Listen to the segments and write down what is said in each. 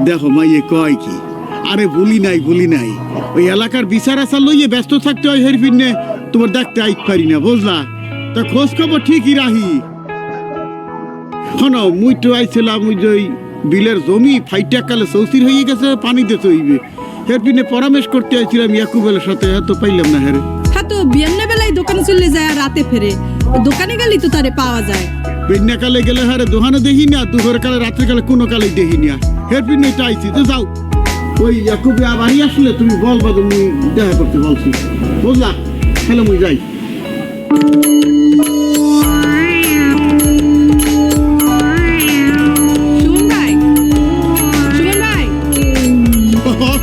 দেখো মাইয়ে কয় কি, আরে বলি নাই ওই এলাকার বিচার আচার লইয়ে ব্যস্ত থাকতে হয় হের ফিরনে তোমার দেখতে আইতে পারি না, বুঝলা? তা খোঁজ খবর ঠিকই রাহি। শোনো, মুই তো আইছিলাম ওই যে ওই বিলের জমি ফাইটা কালে চৌচির হয়ে গেছে, পানি দিতে হইবে, হের ফিরনে পরামর্শ করতে আইছিলাম ইয়াকুবের সাথে, এত পাইলাম না। হ্যাঁ হ্যাঁ, তো বিয়ান্না বেলায় দোকানে চলে যায় আর রাতে ফেরে, দোকানে গেলেই তো তারে পাওয়া যায়। বেন্যা কালে গেলে হারে দোকানে দেখি না, দুপুর কালে রাত্রে কালে কোনো কালেই দেখি না, হের ফিরনে এটা আইছি। তো যাও, ওই ইয়াকুবে আবারই আসলে তুমি বলবা, তুমি দেখা করতে বলছি, বুঝলা? তাহলে মুই যাই।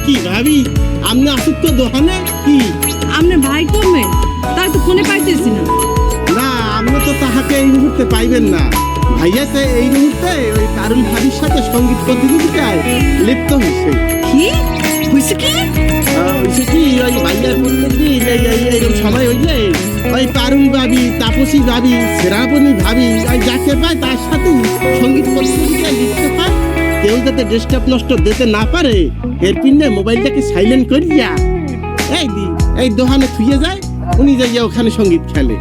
কি ভাবি, আপনি আসুক তো দোকানে? কি আপনার ভাই কমবে, তাই তো ফোনে পাইতেছি না। না, আপনি তো তাহাকে এই মুহূর্তে পাইবেন না। ভাইয়াতে এই মুহূর্তে ওই কারুল ভাবির সাথে সঙ্গীত প্রতিযোগিতায় লিপ্ত হয়েছে। কি হয়েছে? কি হয়েছে কি, ওই ভাইয়ার প্রত্যেকদিন এইরকম সময় হইলে ওই কারুল ভাবি, তাপসী ভাবি, সেরাবনী ভাবি, ওই যাকে পায় তার সাথে সঙ্গীত প্রতিযোগিতায় লিপ্ত পায়। কেউ যাতে ডিস্টার্ব নষ্ট দিতে না পারে এর পিনে মোবাইলটাকে সাইলেন্ট করিয়া এই দোকানে থুয়ে যায়, উনি যাইয়া ওখানে সঙ্গীত খেলে।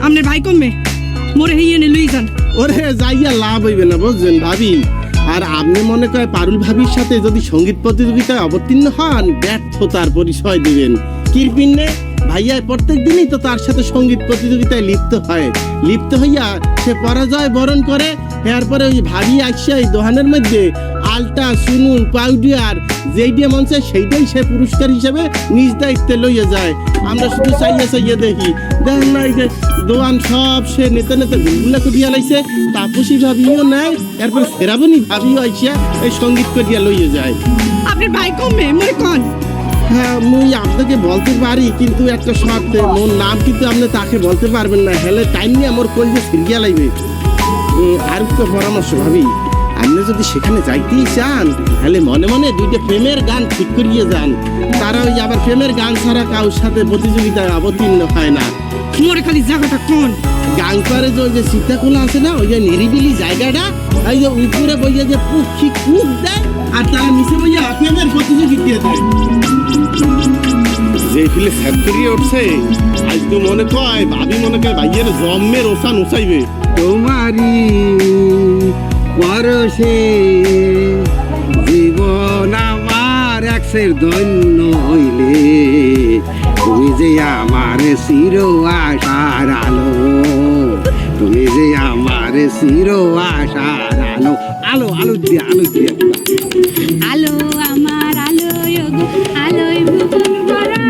আপনার ভাই কমবে, মোরে হইয়ে নে লই যান। ওরে যাইয়া লাভ হইবে না, বুঝছেন ভাবি? আর আপনি মনে করেন পারুল ভাবির সাথে যদি সঙ্গীত প্রতিযোগিতায় অবতীর্ণ হন, ব্যর্থতার পরিচয় দিবেন। কিরপিনে ভাইয়া প্রত্যেক দিনই তো তার সাথে সঙ্গীত প্রতিযোগিতায় লিপ্ত হইয়া সে পরাজয় বরণ করে। এরপরে ওই ভাবি আসছে এই দোকানের মধ্যে আলটা, সুনুন, পাউডার যেইটা মন চায় সেইটাই সে পুরস্কার হিসেবে নিজ দায়িত্বে লইয়া যায়। আমরা শুধু চাইয়া দেখি, দেখেন না এই যে দোকান সব সে নেতে গুলগুলা করিয়া লাইছে। তাপসী ভাবিও নেয়, এরপরে সেরাবনী ভাবিও আইসা এই সঙ্গীত করিয়া লইয়া যায়। আপনার ভাই কমবে, মোরে কোন? হ্যাঁ, মুই আপনাকে বলতে পারি, কিন্তু একটা শর্তে, মোর নাম কিন্তু আপনি তাকে বলতে পারবেন না, হেলে টাইম নিয়ে আমার কলজে ফিরিয়া লাগবে। আর একটা পরামর্শ ভাবি, আপনি যদি সেখানে যাইতেই চান তাহলে মনে মনে দুইটা প্রেমের গান ঠিক করিয়ে যান। তারা ওই আবার প্রেমের গান ছাড়া কারোর সাথে প্রতিযোগিতায় অবতীর্ণ হয় না। মোরে খালি জায়গাটা কোন? গান করে যে ওই যে সীতাকুলা আছে না, ওই যে নিরিবিলি জায়গাটা, ওই যে উপরে বইয়া যে পক্ষী কুক দেয় আর তারা নিচে বইয়া প্রেমের প্রতিযোগিতা দেয়। যে ফিলে ফ্যাক্টরি উঠছে, আজ তো মনে কয় ভাবি মনে কয় ভাইয়ের জন্মের ওসান উচাইবে। তোমারি পরশে জীবন আমার একসের ধন্য হইলে, তুমি যে আমার চির আশার আলো, তুমি যে আমার চির আশার আলো। আলো আলো দিয়ে আলো আমার আলো গো, আলোয় ভুবন ভরা,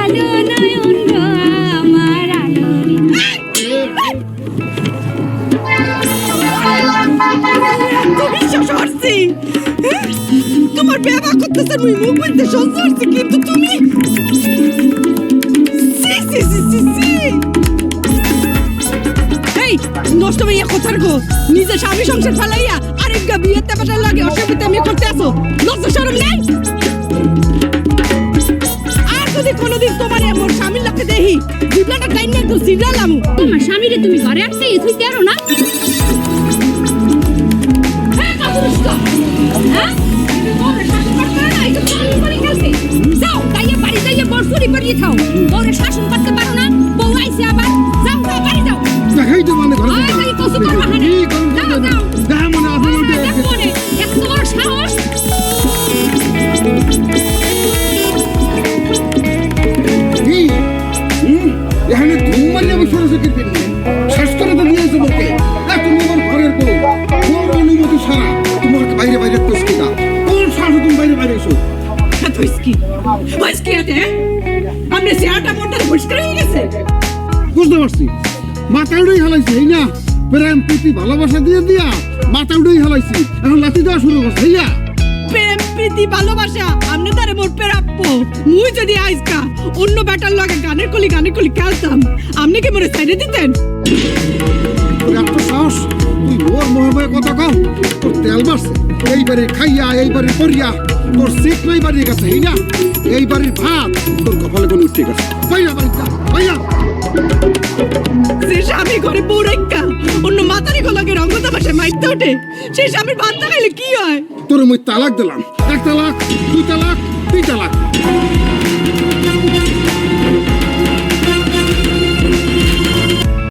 আলো নয়ন গো আমার আলো। তোমার ব্যবহার করতেছে, মুই মুখ বলতে সহ্য করছি, কিন্তু তুমি এই নষ্ট হইয়া কোথার গো, নিজে স্বামী সংসার ফেলাইয়া আরেক গা বিয়ের তেপাটা লাগে অসুবিধা আমি করতে আসো, লজ্জা শরম নেই? আর যদি কোনোদিন তোমার মোর স্বামীর লোকে দেখি জীবনটা টাইম না তো সিরালাম। তোমার স্বামীরে তুমি ঘরে আসতে তুই পারো না? যাও তাইয়া বাড়ি যাইয়া বরফুরি করিয়ে খাও, বউরে শাসন করতে পারো না? বউ আইছে আবার, যাও যাও বাড়ি যাও। দেখাই তো মানে ঘরে আয় তাই কসু করবা হানে, যাও যাও। দেখা মনে আছে বলতে দেখো মনে এত বড় সাহস। কি এখানে ধুম মারিয়ে বসে রয়েছে, কি পেন শেষ করে তো নিয়েছে বলতে। তুমি আমার ঘরের বউ, তোর অনুমতি ছাড়া তোমার বাইরে কষ্ট না। কোন সাহস তুমি বাইরে এসো? বুঝতে পারছি, মাথা উড়েই হালাইছি, এই না প্রেম প্রীতি ভালোবাসা দিয়া মাথা উড়েই হালাইছি, এখন লাঠি দেওয়া শুরু করছে। হইয়া প্রেম প্রীতি ভালোবাসা আমনে তারে মোর প্রাপ্য। মুই যদি আজকা অন্য ব্যাটার লগে গানের কলি খেলতাম, আপনি কি মোরে সাইডে দিতেন? এত সাহস, তুই ওর মহামায় কথা কম, তোর তেল বাড়ছে, এইবারে খাইয়া এইবারে করিয়া তোর সিট নাই বাড়িয়ে গেছে। এই না এই বাড়ির ভাত তোর কপালে কোনো উঠে গেছে। ভাইয়া বাড়িটা ভাইয়া, যে স্বামী ঘরে বউ রেখা অন্য মাতারি গলাকে রঙ্গতা ভাষায় মাইতে ওঠে, সেই স্বামীর ভাত না খাইলে কি হয়? তোর মুই তালাক দিলাম, 1 তালাক, 2 তালাক, 3 তালাক।